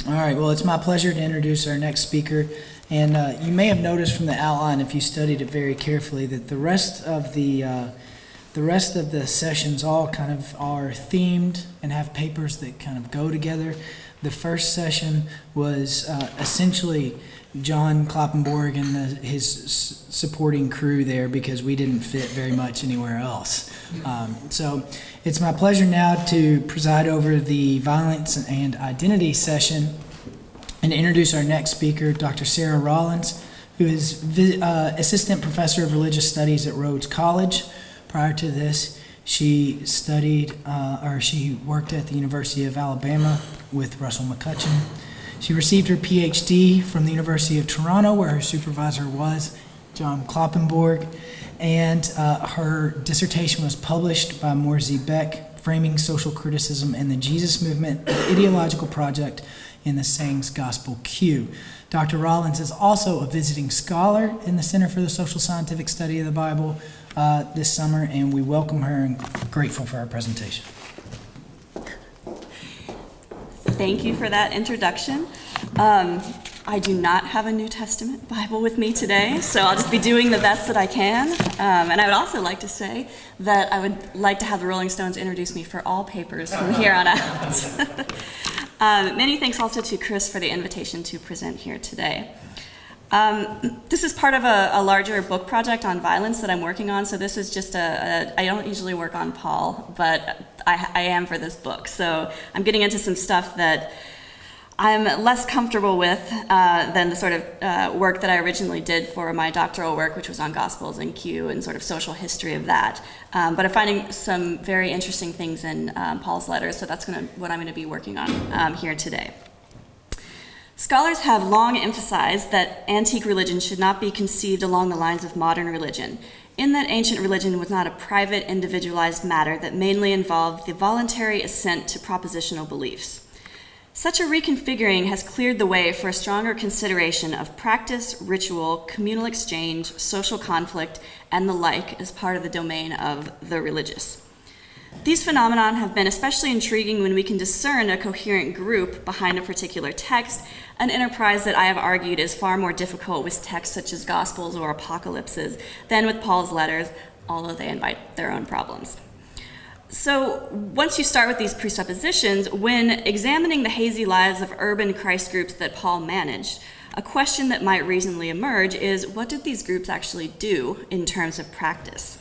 All right, well, it's my pleasure to introduce our next speaker. And you may have noticed from the outline, if you studied it very carefully, that the rest of the sessions all kind of are themed and have papers that kind of go together. The first session was essentially John Kloppenborg and his supporting crew there, because we didn't fit very much anywhere else. So it's my pleasure now to preside over the Violence and Identity session and introduce our next speaker, Dr. Sarah Rollens, who is Assistant Professor of Religious Studies at Rhodes College. Prior to this, she she worked at the University of Alabama with Russell McCutcheon. She received her PhD from the University of Toronto, where her supervisor was John Kloppenborg, and her dissertation was published by Morsey Beck, Framing Social Criticism and the Jesus Movement, an Ideological Project in the Sayings Gospel Q. Dr. Rollens is also a visiting scholar in the Center for the Social Scientific Study of the Bible this summer, and we welcome her and are grateful for her presentation. Thank you for that introduction. I do not have a New Testament Bible with me today, so I'll just be doing the best that I can. And I would also like to say that I would like to have the Rolling Stones introduce me for all papers from here on out. Many thanks also to Chris for the invitation to present here today. This is part of a larger book project on violence that I'm working on, so this is just I don't usually work on Paul, but I am for this book. So I'm getting into some stuff that I'm less comfortable with than the sort of work that I originally did for my doctoral work, which was on Gospels and Q and sort of social history of that. But I'm finding some very interesting things in Paul's letters, so that's what I'm going to be working on here today. Scholars have long emphasized that antique religion should not be conceived along the lines of modern religion, in that ancient religion was not a private, individualized matter that mainly involved the voluntary assent to propositional beliefs. Such a reconfiguring has cleared the way for a stronger consideration of practice, ritual, communal exchange, social conflict, and the like as part of the domain of the religious. These phenomena have been especially intriguing when we can discern a coherent group behind a particular text, an enterprise that I have argued is far more difficult with texts such as Gospels or Apocalypses than with Paul's letters, although they invite their own problems. So once you start with these presuppositions, when examining the hazy lives of urban Christ groups that Paul managed, a question that might reasonably emerge is, what did these groups actually do in terms of practice?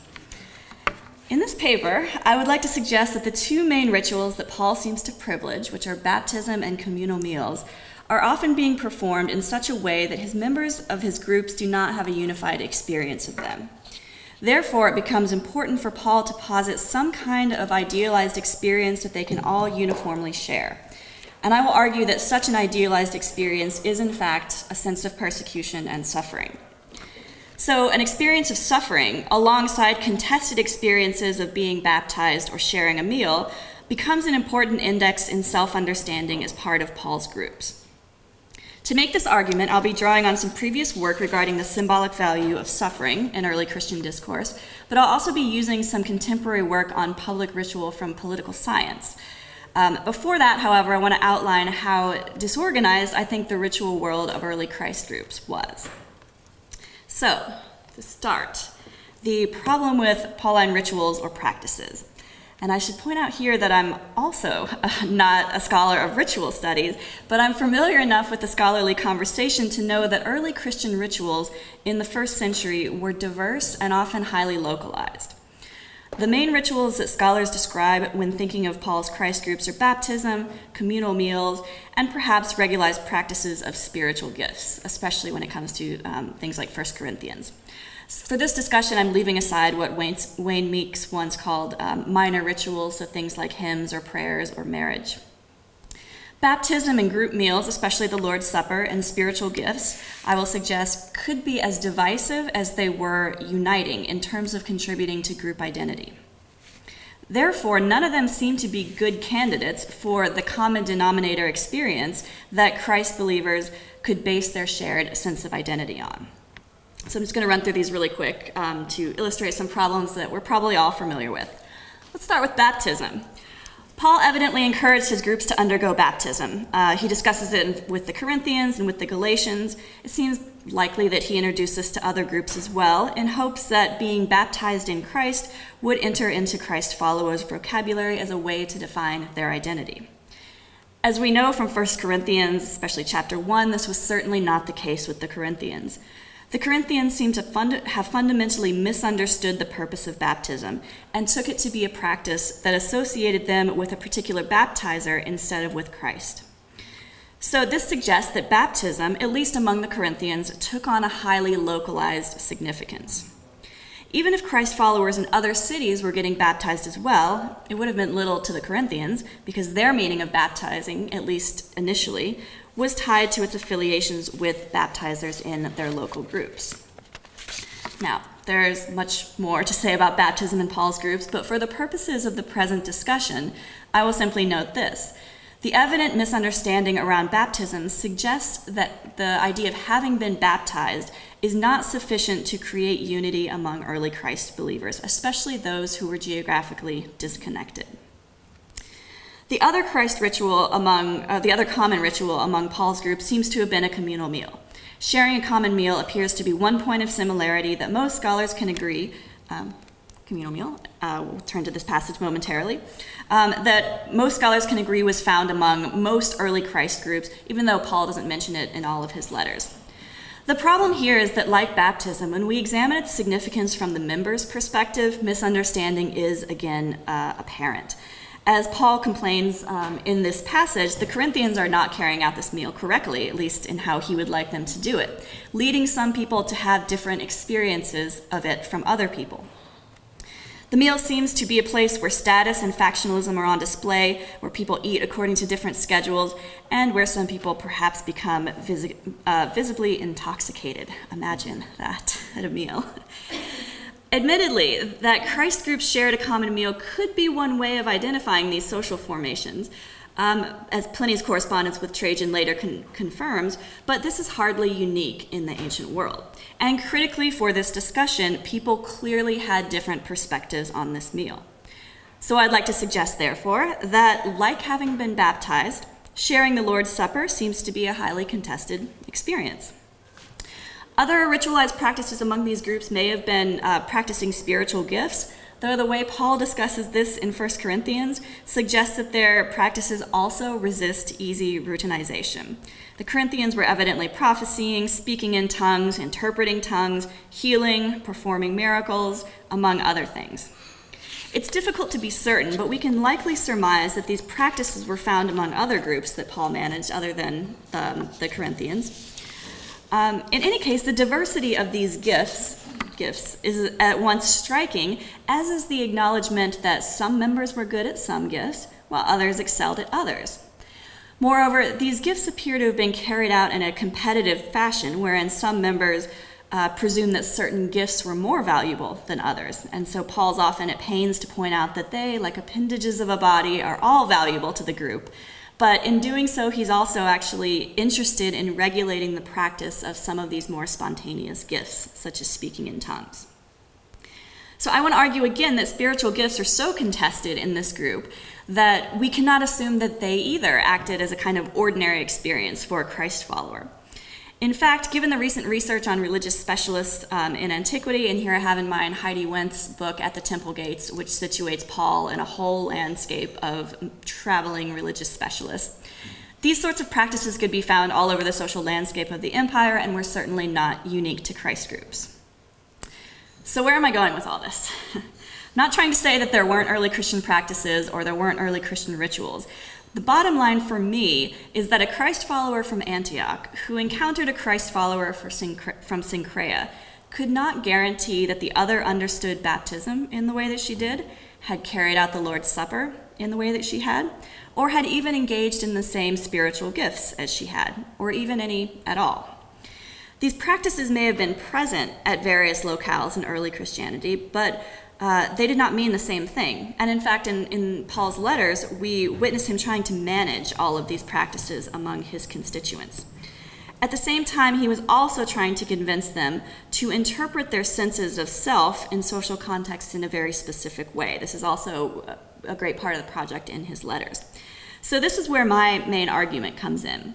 In this paper, I would like to suggest that the two main rituals that Paul seems to privilege, which are baptism and communal meals, are often being performed in such a way that his members of his groups do not have a unified experience of them. Therefore, it becomes important for Paul to posit some kind of idealized experience that they can all uniformly share. And I will argue that such an idealized experience is, in fact, a sense of persecution and suffering. So an experience of suffering, alongside contested experiences of being baptized or sharing a meal, becomes an important index in self-understanding as part of Paul's groups. To make this argument, I'll be drawing on some previous work regarding the symbolic value of suffering in early Christian discourse, but I'll also be using some contemporary work on public ritual from political science. Before that, however, I want to outline how disorganized I think the ritual world of early Christ groups was. So, to start, the problem with Pauline rituals or practices. And I should point out here that I'm also not a scholar of ritual studies, but I'm familiar enough with the scholarly conversation to know that early Christian rituals in the first century were diverse and often highly localized. The main rituals that scholars describe when thinking of Paul's Christ groups are baptism, communal meals, and perhaps regularized practices of spiritual gifts, especially when it comes to things like 1 Corinthians. For this discussion, I'm leaving aside what Wayne Meeks once called minor rituals, so things like hymns or prayers or marriage. Baptism and group meals, especially the Lord's Supper and spiritual gifts, I will suggest could be as divisive as they were uniting in terms of contributing to group identity. Therefore, none of them seem to be good candidates for the common denominator experience that Christ believers could base their shared sense of identity on. So I'm just going to run through these really quick to illustrate some problems that we're probably all familiar with. Let's start with baptism. Paul evidently encouraged his groups to undergo baptism. He discusses it with the Corinthians and with the Galatians. It seems likely that he introduced this to other groups as well, in hopes that being baptized in Christ would enter into Christ followers' vocabulary as a way to define their identity. As we know from 1 Corinthians, especially chapter 1, this was certainly not the case with the Corinthians. The Corinthians seem to have fundamentally misunderstood the purpose of baptism and took it to be a practice that associated them with a particular baptizer instead of with Christ. So this suggests that baptism, at least among the Corinthians, took on a highly localized significance. Even if Christ followers in other cities were getting baptized as well, it would have meant little to the Corinthians because their meaning of baptizing, at least initially, was tied to its affiliations with baptizers in their local groups. Now, there's much more to say about baptism in Paul's groups, but for the purposes of the present discussion, I will simply note this. The evident misunderstanding around baptism suggests that the idea of having been baptized is not sufficient to create unity among early Christ believers, especially those who were geographically disconnected. The other common ritual among Paul's group seems to have been a communal meal. Sharing a common meal appears to be one point of similarity that most scholars can agree, communal meal, we'll turn to this passage momentarily, that most scholars can agree was found among most early Christ groups, even though Paul doesn't mention it in all of his letters. The problem here is that, like baptism, when we examine its significance from the members' perspective, misunderstanding is again apparent. As Paul complains in this passage, the Corinthians are not carrying out this meal correctly, at least in how he would like them to do it, leading some people to have different experiences of it from other people. The meal seems to be a place where status and factionalism are on display, where people eat according to different schedules, and where some people perhaps become visibly intoxicated. Imagine that at a meal. Admittedly, that Christ groups shared a common meal could be one way of identifying these social formations, as Pliny's correspondence with Trajan later confirms, but this is hardly unique in the ancient world. And critically for this discussion, people clearly had different perspectives on this meal. So I'd like to suggest, therefore, that like having been baptized, sharing the Lord's Supper seems to be a highly contested experience. Other ritualized practices among these groups may have been practicing spiritual gifts, though the way Paul discusses this in 1 Corinthians suggests that their practices also resist easy routinization. The Corinthians were evidently prophesying, speaking in tongues, interpreting tongues, healing, performing miracles, among other things. It's difficult to be certain, but we can likely surmise that these practices were found among other groups that Paul managed other than the Corinthians. In any case, the diversity of these gifts is at once striking, as is the acknowledgement that some members were good at some gifts, while others excelled at others. Moreover, these gifts appear to have been carried out in a competitive fashion, wherein some members presume that certain gifts were more valuable than others. And so Paul's often at pains to point out that they, like appendages of a body, are all valuable to the group. But in doing so, he's also actually interested in regulating the practice of some of these more spontaneous gifts, such as speaking in tongues. So I want to argue again that spiritual gifts are so contested in this group that we cannot assume that they either acted as a kind of ordinary experience for a Christ follower. In fact, given the recent research on religious specialists in antiquity, and here I have in mind Heidi Wendt's book At the Temple Gates, which situates Paul in a whole landscape of traveling religious specialists, these sorts of practices could be found all over the social landscape of the empire and were certainly not unique to Christ groups. So where am I going with all this? I'm not trying to say that there weren't early Christian practices or there weren't early Christian rituals. The bottom line for me is that a Christ follower from Antioch who encountered a Christ follower from Synchrea could not guarantee that the other understood baptism in the way that she did, had carried out the Lord's Supper in the way that she had, or had even engaged in the same spiritual gifts as she had, or even any at all. These practices may have been present at various locales in early Christianity, but they did not mean the same thing. And in fact, in Paul's letters, we witness him trying to manage all of these practices among his constituents. At the same time, he was also trying to convince them to interpret their senses of self in social context in a very specific way. This is also a great part of the project in his letters. So this is where my main argument comes in.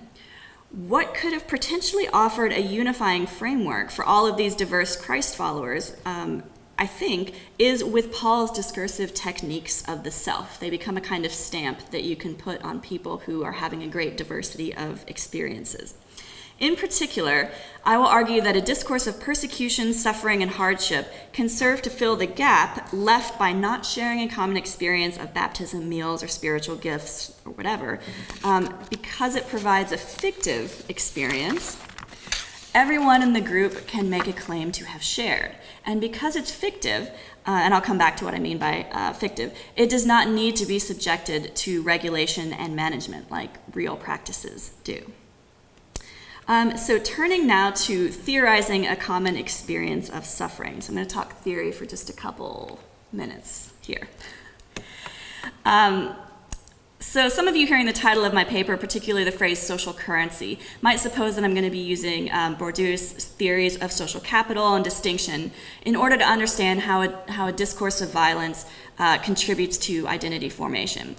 What could have potentially offered a unifying framework for all of these diverse Christ followers, I think, is with Paul's discursive techniques of the self. They become a kind of stamp that you can put on people who are having a great diversity of experiences. In particular, I will argue that a discourse of persecution, suffering, and hardship can serve to fill the gap left by not sharing a common experience of baptism, meals, or spiritual gifts, or whatever, because it provides a fictive experience. Everyone in the group can make a claim to have shared. And because it's fictive, and I'll come back to what I mean by fictive, it does not need to be subjected to regulation and management like real practices do. So turning now to theorizing a common experience of suffering. So I'm going to talk theory for just a couple minutes here. So some of you hearing the title of my paper, particularly the phrase social currency, might suppose that I'm going to be using Bourdieu's theories of social capital and distinction in order to understand how a discourse of violence contributes to identity formation.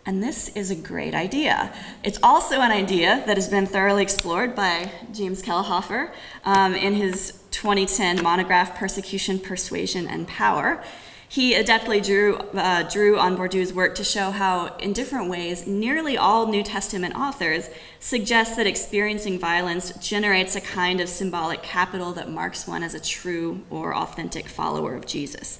And this is a great idea. It's also an idea that has been thoroughly explored by James Kellehofer in his 2010 monograph, Persecution, Persuasion, and Power. He adeptly drew on Bourdieu's work to show how, in different ways, nearly all New Testament authors suggest that experiencing violence generates a kind of symbolic capital that marks one as a true or authentic follower of Jesus.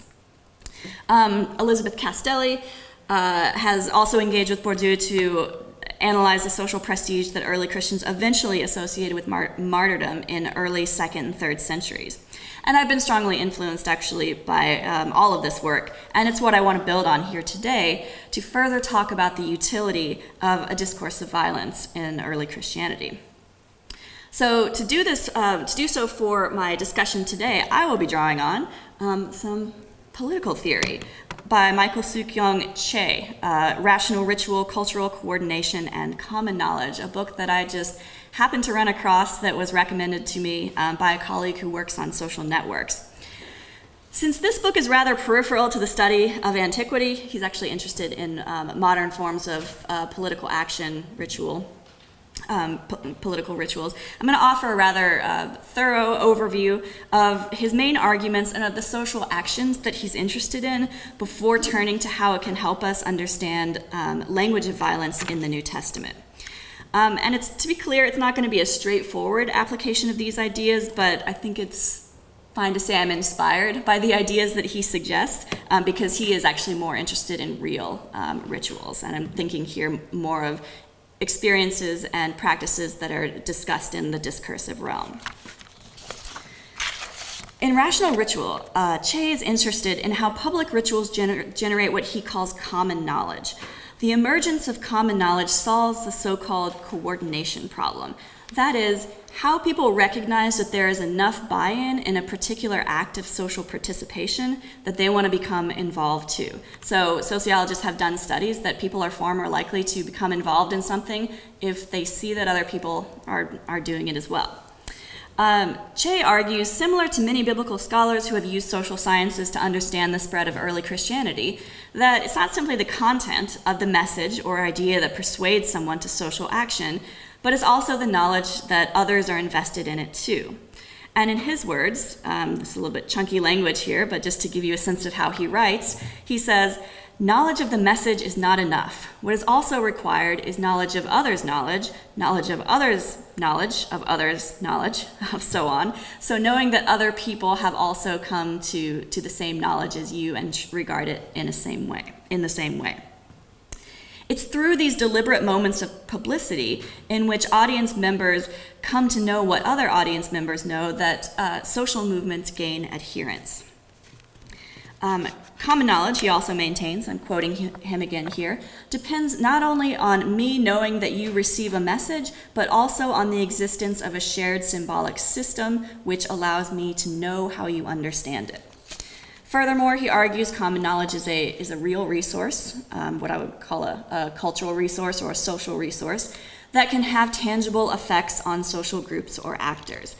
Elizabeth Castelli has also engaged with Bourdieu to analyze the social prestige that early Christians eventually associated with martyrdom in early 2nd and 3rd centuries. And I've been strongly influenced, actually, by all of this work, and it's what I want to build on here today to further talk about the utility of a discourse of violence in early Christianity. So to do so for my discussion today, I will be drawing on some political theory by Michael Suk-Young Che, Rational Ritual, Cultural Coordination, and Common Knowledge, a book that I just happened to run across that was recommended to me by a colleague who works on social networks. Since this book is rather peripheral to the study of antiquity, he's actually interested in modern forms of political action ritual. Political rituals. I'm going to offer a rather thorough overview of his main arguments and of the social actions that he's interested in before turning to how it can help us understand language of violence in the New Testament. And it's, to be clear, it's not going to be a straightforward application of these ideas, but I think it's fine to say I'm inspired by the ideas that he suggests because he is actually more interested in real rituals. And I'm thinking here more of experiences and practices that are discussed in the discursive realm. In Rational Ritual, Che is interested in how public rituals generate what he calls common knowledge. The emergence of common knowledge solves the so-called coordination problem. That is, how people recognize that there is enough buy-in in a particular act of social participation that they want to become involved too. So sociologists have done studies that people are far more likely to become involved in something if they see that other people are doing it as well. Che argues, similar to many biblical scholars who have used social sciences to understand the spread of early Christianity, that it's not simply the content of the message or idea that persuades someone to social action, but it's also the knowledge that others are invested in it too. And in his words, this is a little bit chunky language here, but just to give you a sense of how he writes, he says, knowledge of the message is not enough. What is also required is knowledge of others' knowledge, knowledge of others' knowledge, of others' knowledge, so on. So knowing that other people have also come to the same knowledge as you and regard it in the same way. It's through these deliberate moments of publicity in which audience members come to know what other audience members know that social movements gain adherence. Common knowledge, he also maintains, I'm quoting him again here, depends not only on me knowing that you receive a message, but also on the existence of a shared symbolic system which allows me to know how you understand it. Furthermore, he argues common knowledge is a real resource, what I would call a cultural resource or a social resource, that can have tangible effects on social groups or actors.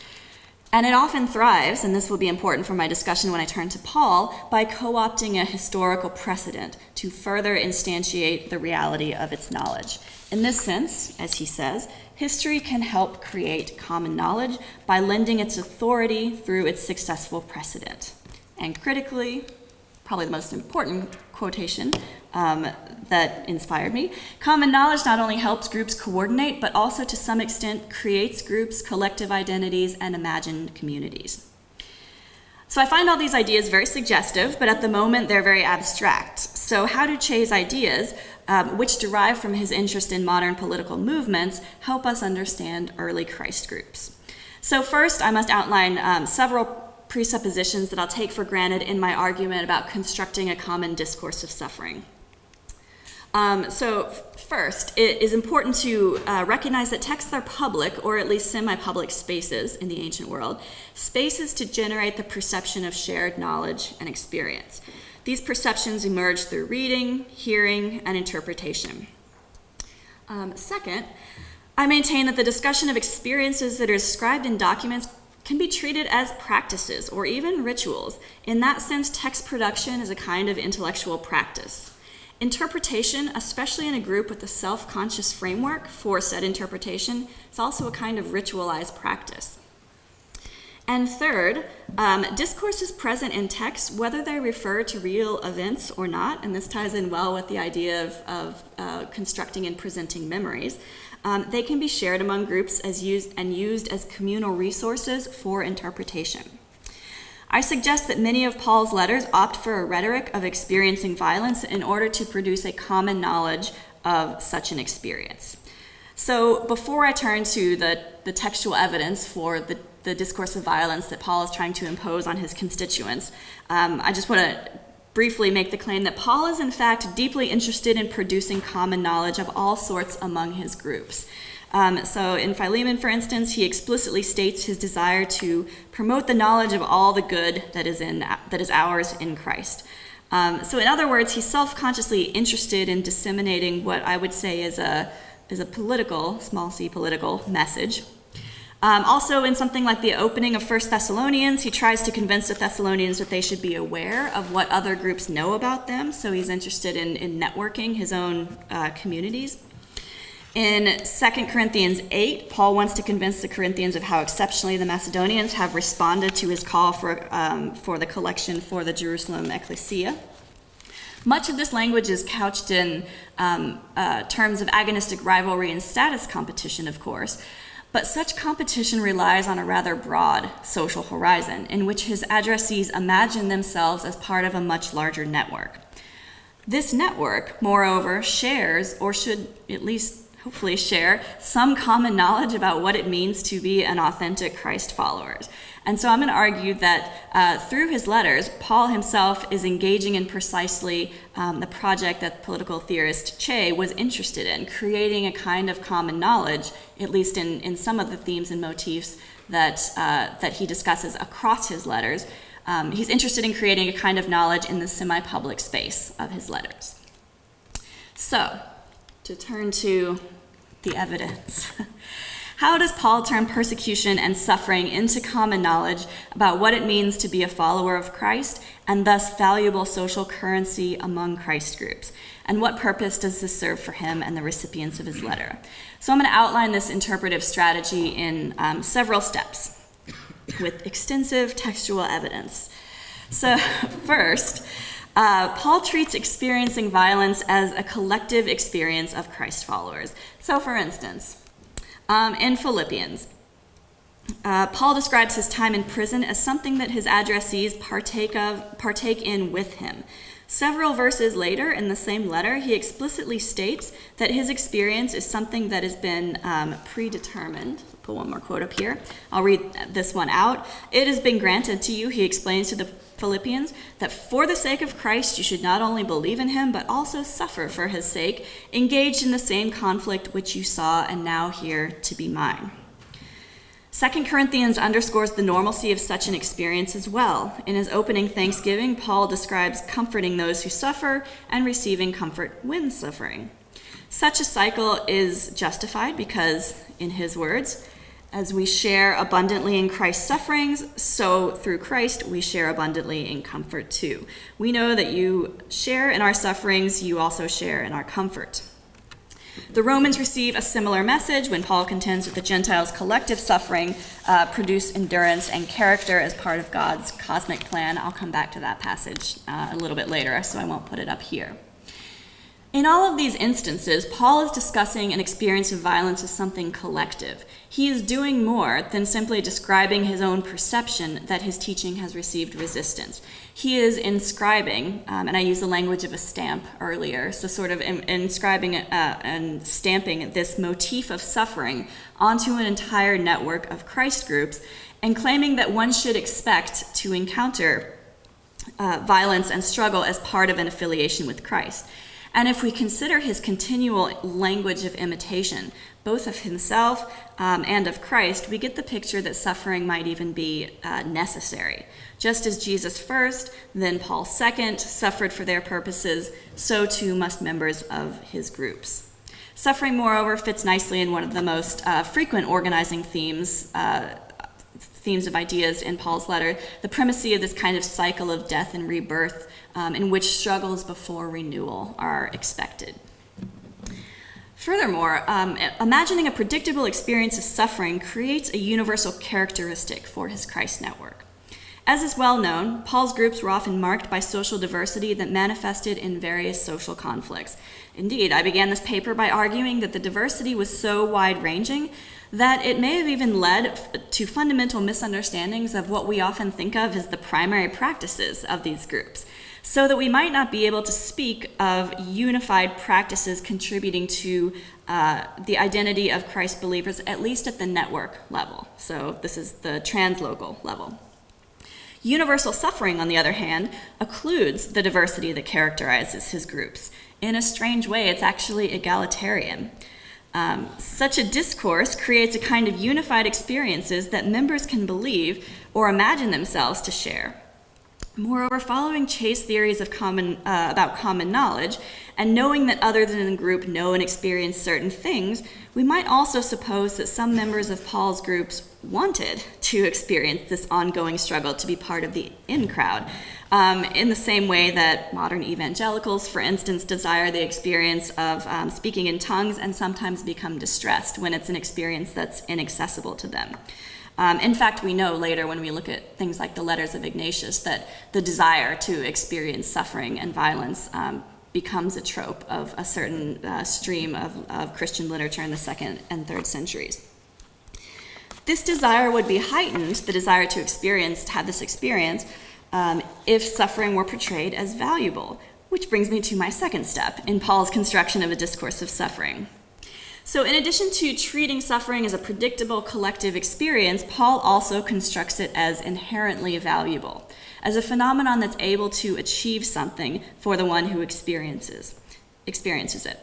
And it often thrives, and this will be important for my discussion when I turn to Paul, by co-opting a historical precedent to further instantiate the reality of its knowledge. In this sense, as he says, history can help create common knowledge by lending its authority through its successful precedent. And critically, probably the most important quotation that inspired me, common knowledge not only helps groups coordinate, but also to some extent creates groups, collective identities, and imagined communities. So I find all these ideas very suggestive, but at the moment they're very abstract. So how do Che's ideas, which derive from his interest in modern political movements, help us understand early Christ groups? So first, I must outline several presuppositions that I'll take for granted in my argument about constructing a common discourse of suffering. So first, it is important to recognize that texts are public, or at least semi-public spaces in the ancient world, spaces to generate the perception of shared knowledge and experience. These perceptions emerge through reading, hearing, and interpretation. Second, I maintain that the discussion of experiences that are described in documents can be treated as practices or even rituals. In that sense, text production is a kind of intellectual practice. Interpretation, especially in a group with a self-conscious framework for said interpretation, is also a kind of ritualized practice. And third, discourse is present in texts whether they refer to real events or not, and this ties in well with the idea of constructing and presenting memories. They can be shared among groups as used as communal resources for interpretation. I suggest that many of Paul's letters opt for a rhetoric of experiencing violence in order to produce a common knowledge of such an experience. So before I turn to the textual evidence for the discourse of violence that Paul is trying to impose on his constituents, I just want to briefly make the claim that Paul is in fact deeply interested in producing common knowledge of all sorts among his groups. So in Philemon, for instance, he explicitly states his desire to promote the knowledge of all the good that is ours in Christ. So in other words, he's self-consciously interested in disseminating what I would say is a political, small c political, message. Also, in something like the opening of 1 Thessalonians, he tries to convince the Thessalonians that they should be aware of what other groups know about them, so he's interested in networking his own communities. In 2 Corinthians 8, Paul wants to convince the Corinthians of how exceptionally the Macedonians have responded to his call for the collection for the Jerusalem ecclesia. Much of this language is couched in terms of agonistic rivalry and status competition, of course, but such competition relies on a rather broad social horizon in which his addressees imagine themselves as part of a much larger network. This network, moreover, shares, or should at least hopefully share, some common knowledge about what it means to be an authentic Christ follower. And so I'm going to argue that through his letters, Paul himself is engaging in precisely the project that political theorist Che was interested in, creating a kind of common knowledge, at least in some of the themes and motifs that he discusses across his letters. He's interested in creating a kind of knowledge in the semi-public space of his letters. So, to turn to the evidence. How does Paul turn persecution and suffering into common knowledge about what it means to be a follower of Christ and thus valuable social currency among Christ groups? And what purpose does this serve for him and the recipients of his letter? So I'm going to outline this interpretive strategy in several steps with extensive textual evidence. So first, Paul treats experiencing violence as a collective experience of Christ followers. So for instance, in Philippians, Paul describes his time in prison as something that his addressees partake in with him. Several verses later in the same letter, he explicitly states that his experience is something that has been predetermined. I'll put one more quote up here. I'll read this one out. It has been granted to you, he explains to the Philippians, that for the sake of Christ you should not only believe in him, but also suffer for his sake, engaged in the same conflict which you saw and now hear to be mine. 2 Corinthians underscores the normalcy of such an experience as well. In his opening thanksgiving, Paul describes comforting those who suffer and receiving comfort when suffering. Such a cycle is justified because, in his words, as we share abundantly in Christ's sufferings, so through Christ we share abundantly in comfort too. We know that you share in our sufferings, you also share in our comfort. The Romans receive a similar message when Paul contends that the Gentiles' collective suffering produce endurance and character as part of God's cosmic plan. I'll come back to that passage a little bit later, so I won't put it up here. In all of these instances, Paul is discussing an experience of violence as something collective. He is doing more than simply describing his own perception that his teaching has received resistance. He is inscribing, and I used the language of a stamp earlier, so sort of inscribing and stamping this motif of suffering onto an entire network of Christ groups and claiming that one should expect to encounter violence and struggle as part of an affiliation with Christ. And if we consider his continual language of imitation, both of himself and of Christ, we get the picture that suffering might even be necessary. Just as Jesus first, then Paul second, suffered for their purposes, so too must members of his groups. Suffering, moreover, fits nicely in one of the most frequent organizing themes of ideas in Paul's letter, the primacy of this kind of cycle of death and rebirth in which struggles before renewal are expected. Furthermore, imagining a predictable experience of suffering creates a universal characteristic for his Christ network. As is well known, Paul's groups were often marked by social diversity that manifested in various social conflicts. Indeed, I began this paper by arguing that the diversity was so wide-ranging that it may have even led to fundamental misunderstandings of what we often think of as the primary practices of these groups, so that we might not be able to speak of unified practices contributing to the identity of Christ believers, at least at the network level. So this is the translocal level. Universal suffering, on the other hand, occludes the diversity that characterizes his groups. In a strange way, it's actually egalitarian. Such a discourse creates a kind of unified experiences that members can believe or imagine themselves to share. Moreover, following Chay's theories of about common knowledge, and knowing that others in the group know and experience certain things, we might also suppose that some members of Paul's groups wanted to experience this ongoing struggle to be part of the in crowd, in the same way that modern evangelicals, for instance, desire the experience of speaking in tongues and sometimes become distressed when it's an experience that's inaccessible to them. In fact, we know later when we look at things like the letters of Ignatius that the desire to experience suffering and violence becomes a trope of a certain stream of Christian literature in the 2nd and 3rd centuries. This desire would be heightened, the desire to have this experience, if suffering were portrayed as valuable, which brings me to my second step in Paul's construction of a discourse of suffering. So in addition to treating suffering as a predictable collective experience, Paul also constructs it as inherently valuable, as a phenomenon that's able to achieve something for the one who experiences it.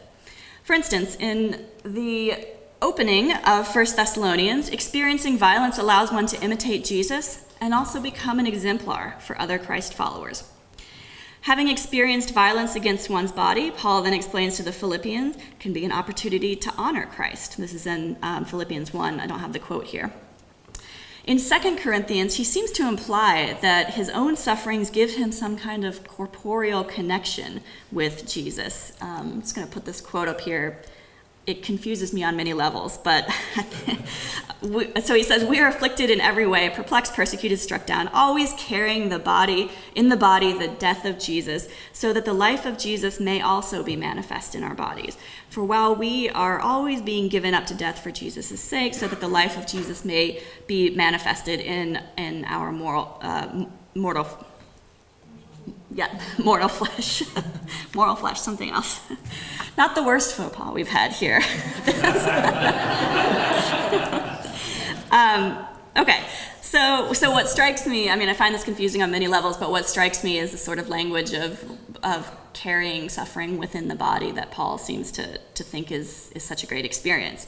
For instance, in the opening of 1 Thessalonians, experiencing violence allows one to imitate Jesus and also become an exemplar for other Christ followers. Having experienced violence against one's body, Paul then explains to the Philippians, can be an opportunity to honor Christ. This is in Philippians 1. I don't have the quote here. In 2 Corinthians, he seems to imply that his own sufferings give him some kind of corporeal connection with Jesus. I'm just going to put this quote up here. It confuses me on many levels, but so he says, "We are afflicted in every way, perplexed, persecuted, struck down, always carrying in the body the death of Jesus, so that the life of Jesus may also be manifest in our bodies. For while we are always being given up to death for Jesus' sake, so that the life of Jesus may be manifested in our mortal flesh." Moral flesh, something else. Not the worst faux pas we've had here. Okay, so what strikes me, I find this confusing on many levels, but what strikes me is the sort of language of carrying suffering within the body that Paul seems to think is such a great experience.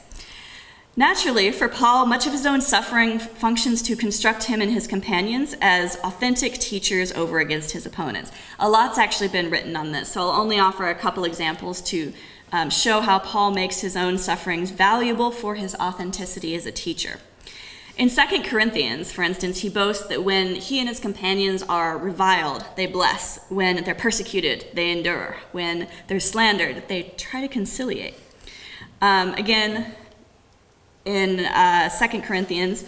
Naturally, for Paul, much of his own suffering functions to construct him and his companions as authentic teachers over against his opponents. A lot's actually been written on this, so I'll only offer a couple examples to show how Paul makes his own sufferings valuable for his authenticity as a teacher. In 2 Corinthians, for instance, he boasts that when he and his companions are reviled, they bless. When they're persecuted, they endure. When they're slandered, they try to conciliate. Again, in 2 Corinthians,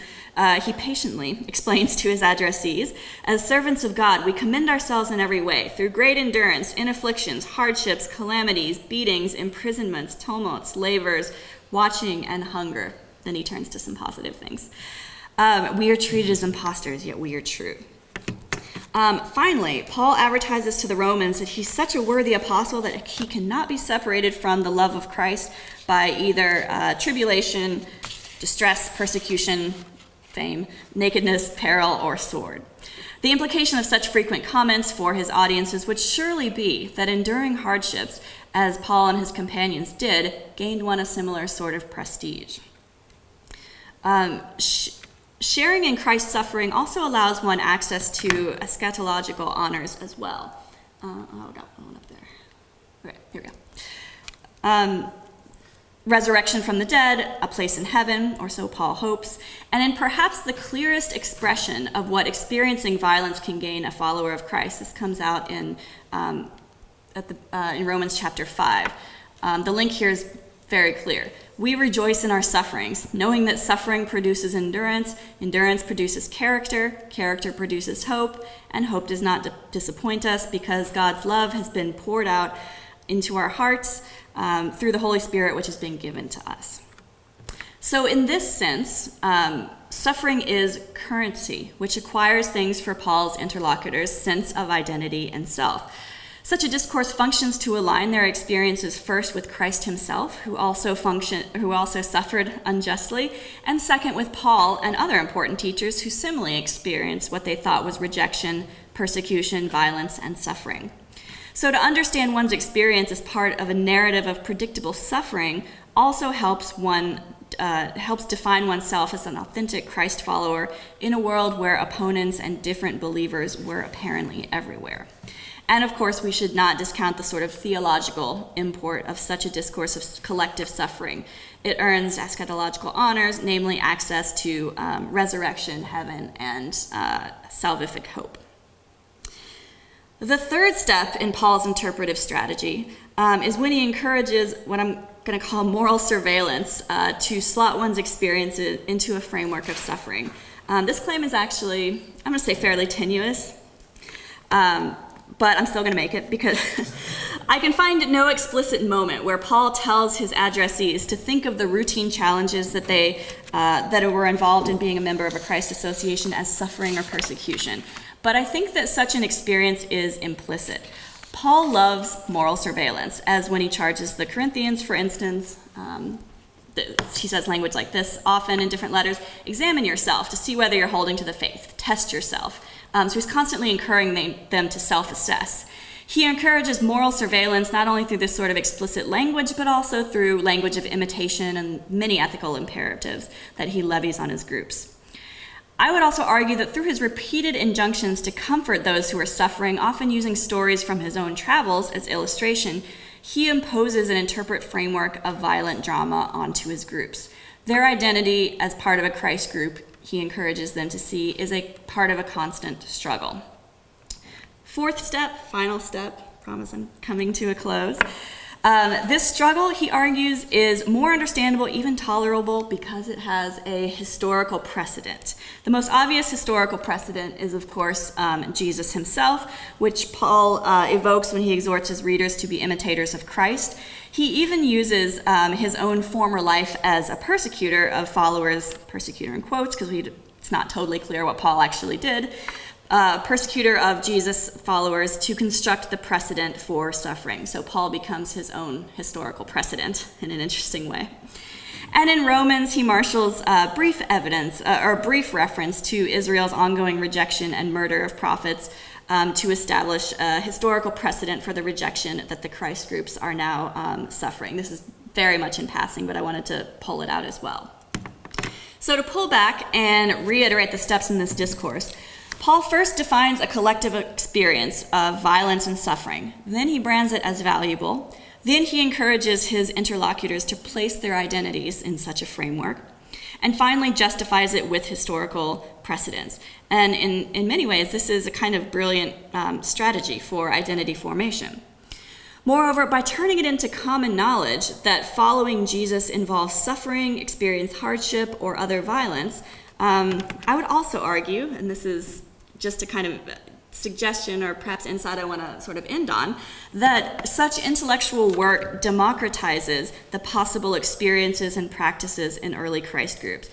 he patiently explains to his addressees, as servants of God, we commend ourselves in every way, through great endurance, in afflictions, hardships, calamities, beatings, imprisonments, tumults, labors, watching, and hunger. Then he turns to some positive things. We are treated as impostors, yet we are true. Finally, Paul advertises to the Romans that he's such a worthy apostle that he cannot be separated from the love of Christ by either tribulation, distress, persecution, fame, nakedness, peril, or sword. The implication of such frequent comments for his audiences would surely be that enduring hardships, as Paul and his companions did, gained one a similar sort of prestige. Sharing in Christ's suffering also allows one access to eschatological honors as well. I got one up there. Okay, here we go. Resurrection from the dead, a place in heaven, or so Paul hopes, and in perhaps the clearest expression of what experiencing violence can gain a follower of Christ. This comes out in Romans chapter 5. The link here is very clear. We rejoice in our sufferings, knowing that suffering produces endurance, endurance produces character, character produces hope, and hope does not disappoint us because God's love has been poured out into our hearts through the Holy Spirit, which has been given to us. So in this sense, suffering is currency, which acquires things for Paul's interlocutors' sense of identity and self. Such a discourse functions to align their experiences first with Christ himself, who also suffered unjustly, and second with Paul and other important teachers who similarly experienced what they thought was rejection, persecution, violence, and suffering. So to understand one's experience as part of a narrative of predictable suffering also helps define oneself as an authentic Christ follower in a world where opponents and different believers were apparently everywhere. And of course, we should not discount the sort of theological import of such a discourse of collective suffering. It earns eschatological honors, namely access to resurrection, heaven, and salvific hope. The third step in Paul's interpretive strategy is when he encourages what I'm going to call moral surveillance to slot one's experiences into a framework of suffering. This claim is actually, I'm going to say, fairly tenuous. But I'm still going to make it because I can find no explicit moment where Paul tells his addressees to think of the routine challenges that were involved in being a member of a Christ association as suffering or persecution. But I think that such an experience is implicit. Paul loves moral surveillance, as when he charges the Corinthians, for instance, he says language like this often in different letters: examine yourself to see whether you're holding to the faith, test yourself. So he's constantly encouraging them to self-assess. He encourages moral surveillance not only through this sort of explicit language, but also through language of imitation and many ethical imperatives that he levies on his groups. I would also argue that through his repeated injunctions to comfort those who are suffering, often using stories from his own travels as illustration, he imposes an interpret framework of violent drama onto his groups. Their identity as part of a Christ group, he encourages them to see, is a part of a constant struggle. Fourth step, final step, promise I'm coming to a close. This struggle, he argues, is more understandable, even tolerable, because it has a historical precedent. The most obvious historical precedent is, of course, Jesus himself, which Paul evokes when he exhorts his readers to be imitators of Christ. He even uses his own former life as a persecutor of followers, persecutor in quotes, because it's not totally clear what Paul actually did, persecutor of Jesus' followers to construct the precedent for suffering. So Paul becomes his own historical precedent in an interesting way. And in Romans, he marshals brief reference to Israel's ongoing rejection and murder of prophets to establish a historical precedent for the rejection that the Christ groups are now suffering. This is very much in passing, but I wanted to pull it out as well. So to pull back and reiterate the steps in this discourse, Paul first defines a collective experience of violence and suffering. Then he brands it as valuable. Then he encourages his interlocutors to place their identities in such a framework, and finally justifies it with historical precedents. And in many ways, this is a kind of brilliant strategy for identity formation. Moreover, by turning it into common knowledge that following Jesus involves suffering, experience hardship, or other violence, I would also argue, and this is just a kind of suggestion or perhaps insight I want to sort of end on, that such intellectual work democratizes the possible experiences and practices in early Christ groups.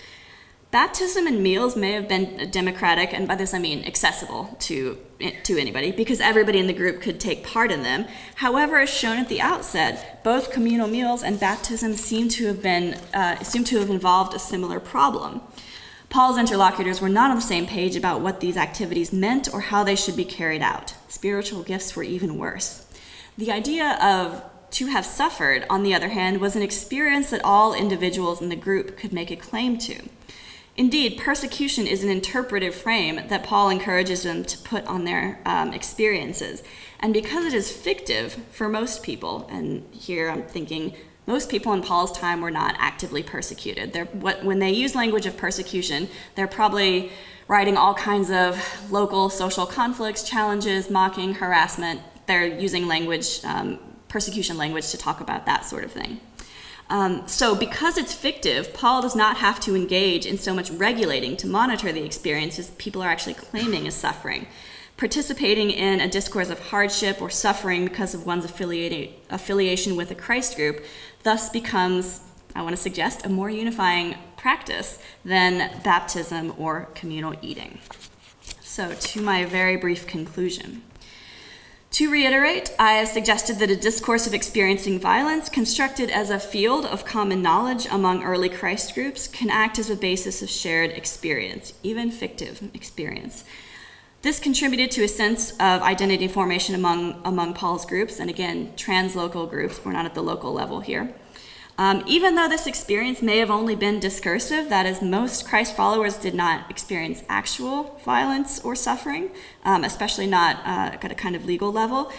Baptism and meals may have been democratic, and by this I mean accessible to anybody, because everybody in the group could take part in them. However, as shown at the outset, both communal meals and baptism seem to have involved a similar problem. Paul's interlocutors were not on the same page about what these activities meant or how they should be carried out. Spiritual gifts were even worse. The idea of to have suffered, on the other hand, was an experience that all individuals in the group could make a claim to. Indeed, persecution is an interpretive frame that Paul encourages them to put on their experiences. And because it is fictive for most people, and here I'm thinking most people in Paul's time were not actively persecuted. When they use language of persecution, they're probably writing all kinds of local social conflicts, challenges, mocking, harassment. They're using language, persecution language, to talk about that sort of thing. So because it's fictive, Paul does not have to engage in so much regulating to monitor the experiences people are actually claiming as suffering. Participating in a discourse of hardship or suffering because of one's affiliation with a Christ group thus becomes, I want to suggest, a more unifying practice than baptism or communal eating. So to my very brief conclusion. To reiterate, I have suggested that a discourse of experiencing violence constructed as a field of common knowledge among early Christ groups can act as a basis of shared experience, even fictive experience. This contributed to a sense of identity formation among Paul's groups, and again, translocal groups. We're not at the local level here. Even though this experience may have only been discursive, that is, most Christ followers did not experience actual violence or suffering, especially not at a kind of legal level,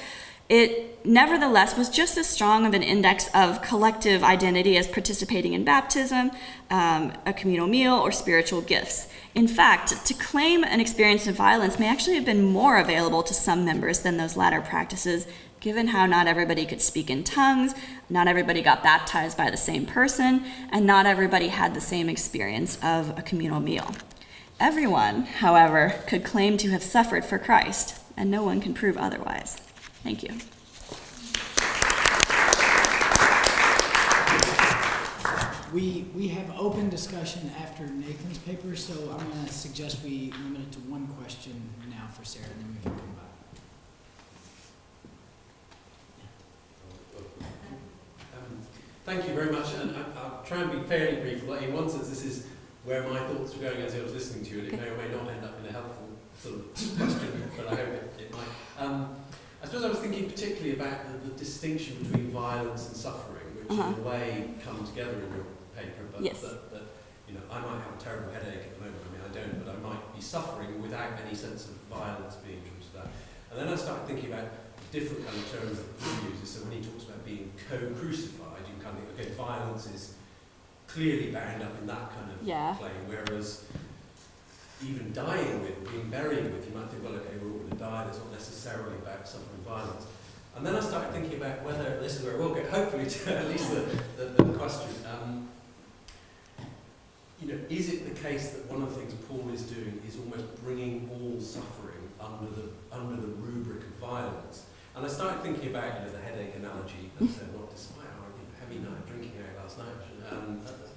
it nevertheless was just as strong of an index of collective identity as participating in baptism, a communal meal, or spiritual gifts. In fact, to claim an experience of violence may actually have been more available to some members than those latter practices, given how not everybody could speak in tongues, not everybody got baptized by the same person, and not everybody had the same experience of a communal meal. Everyone, however, could claim to have suffered for Christ, and no one can prove otherwise. Thank you. We have open discussion after Nathan's paper, so I'm going to suggest we limit it to one question now for Sarah, and then we can come back. Thank you very much, and I'll try and be fairly brief. In one sense, this is where my thoughts were going as I was listening to you, and it may or may not end up in a helpful sort of question, but I hope it might. I suppose I was thinking particularly about the distinction between violence and suffering, which in a way come together in your paper, but yes. that you know, I might have a terrible headache at the moment. I mean, I don't, but I might be suffering without any sense of violence being true to that. And then I started thinking about different kind of terms that Paul uses. So when he talks about being co-crucified, you kind of think, okay, violence is clearly bound up in that kind of claim, whereas even dying with, being buried with, you might think, well, okay, we're all going to die, that's not necessarily about suffering violence. And then I started thinking about whether, this is where we'll get, hopefully, to at least the question, you know, is it the case that one of the things Paul is doing is almost bringing all suffering under the rubric of violence? And I started thinking about, you know, the headache analogy, and said, well, despite our heavy night drinking out last night,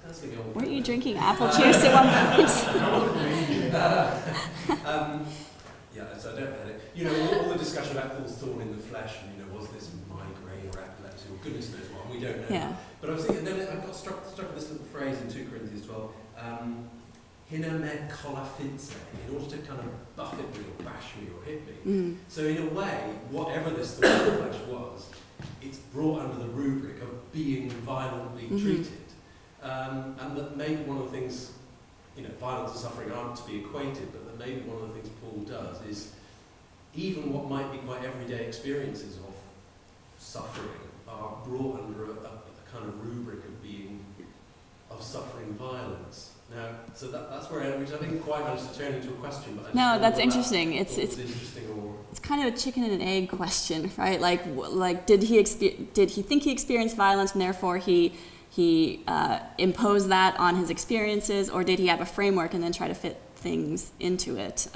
that's the old. Weren't you drinking apple juice at one point? Yeah, so I don't have it. You know, all the discussion about Paul's thorn in the flesh, and, you know, was this migraine or epilepsy or goodness knows what, and we don't know. Yeah. But I was thinking, then I got struck with this little phrase in 2 Corinthians 12, hiname kolafitse, in order to kind of buffet me or bash me or hit me. So in a way, whatever this thorn in the flesh was, it's brought under the rubric of being violently treated. And that maybe one of the things, you know, violence and suffering aren't to be equated, but that maybe one of the things Paul does is even what might be quite everyday experiences of suffering are brought under a kind of rubric of suffering violence. Now, so that's where, which I didn't quite manage to turn into a question, but I just No, that's wondered interesting. whether It's interesting or it's kind of a chicken and an egg question, right? Like did he think he experienced violence and therefore he imposed that on his experiences, or did he have a framework and then try to fit things into it?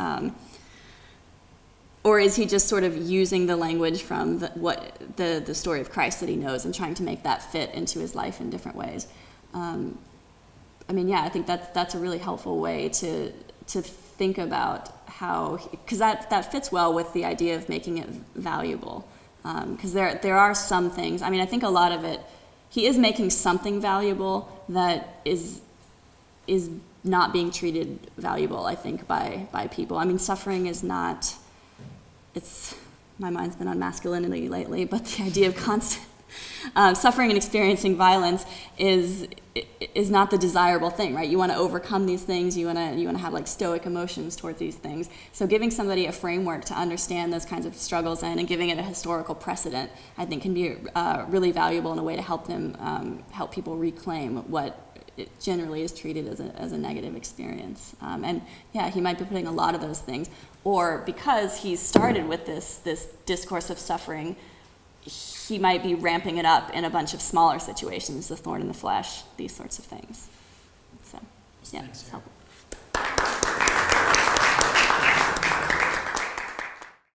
Or is he just sort of using the language from the story of Christ that he knows and trying to make that fit into his life in different ways? I mean, yeah, I think that's a really helpful way to think about how, because that fits well with the idea of making it valuable. Because there are some things, I mean, I think a lot of it, he is making something valuable that is not being treated valuable, I think, by people. I mean, suffering is not, my mind's been on masculinity lately, but the idea of constant suffering and experiencing violence is not the desirable thing, right? You want to overcome these things. You want to have like stoic emotions towards these things. So giving somebody a framework to understand those kinds of struggles and giving it a historical precedent, I think, can be really valuable in a way to help them help people reclaim what it generally is treated as a negative experience. And yeah, he might be putting a lot of those things, or because he started with this discourse of suffering, he might be ramping it up in a bunch of smaller situations, the thorn in the flesh, these sorts of things. So, yeah, it's helpful.